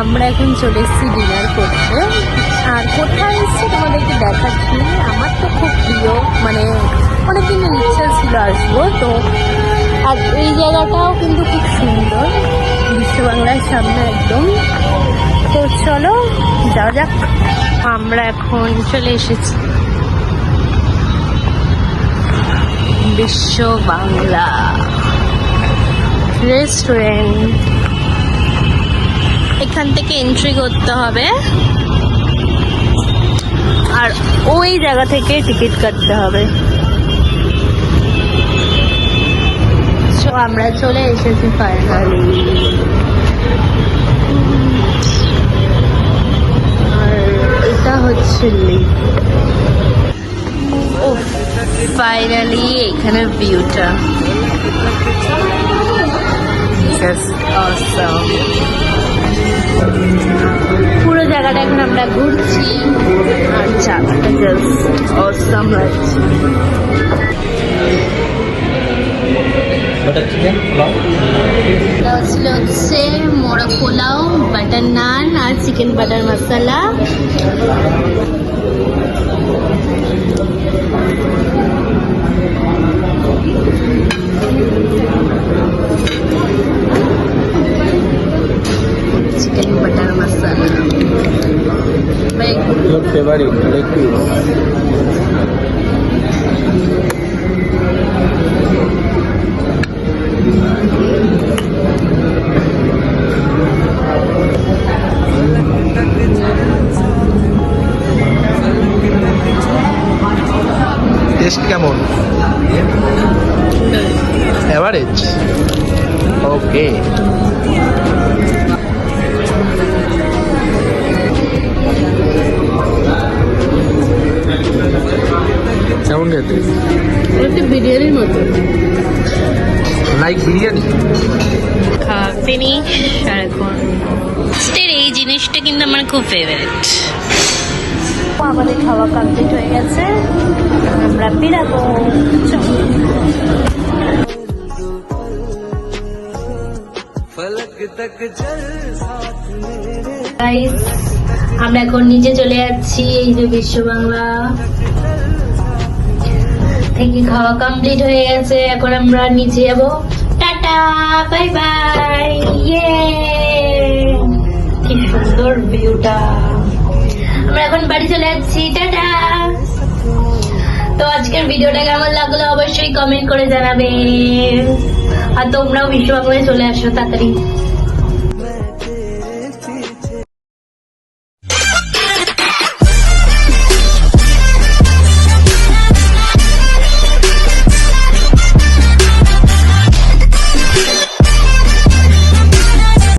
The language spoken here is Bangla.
আমরা এখন চলে এসেছি ডিনার করতে। আর কোথায় এসেছি তোমাদেরকে দেখাচ্ছি। আমার তো খুব প্রিয়, মানে অনেকদিনের ইচ্ছা ছিল আসবো তো। আর এই জায়গাটাও কিন্তু খুব সুন্দর, বিশ্ব বাংলার সামনে একদম। তো চলো যাওয়া যাক। আমরা এখন চলে এসেছি বিশ্ব বাংলা রেস্টুরেন্ট। এখান থেকে এন্ট্রি করতে হবে আর ওই জায়গা থেকে টিকিট কাটতে হবে। তো আমরা চলে এসেছি ফাইনালি। আর এটা হচ্ছে ও ফাইনালি এখানে ভিউটা পুরো জায়গাটা এখন আমরা ঘুরছি আর জায়গাটা জাস্ট অসাম লাগছে। হচ্ছে মোরগ পোলাও, বাটার নান আর chicken butter masala. Chicken butter masala your favorite leg piece. Taste কেমন? এভারেজ। ওকে, কেমন খেতে? একটা বিরিয়ানির মতো, লাইক বিরিয়ানি। খাওয়া ফিনিশ। আর এখন এই জিনিসটা কিন্তু আমার খুব ফেভারিট। আমাদের খাওয়া কমপ্লিট হয়ে গেছে, আমরা বেরাবো। আমরা এখন নিচে চলে যাচ্ছি। এই যে বিশ্ব বাংলা থেকে খাওয়া কমপ্লিট হয়ে গেছে, এখন আমরা নিচে যাবো। Tata, bye bye. ইয়ে, কি সুন্দর ভিউটা। আমরা এখন বাড়ি চলে যাচ্ছি। টাটা। তো আজকের ভিডিওটা কেমন লাগলো অবশ্যই কমেন্ট করে জানাবে। আর তোমরাও বিশ্ব বাংলায় চলে আসো তাড়াতাড়ি।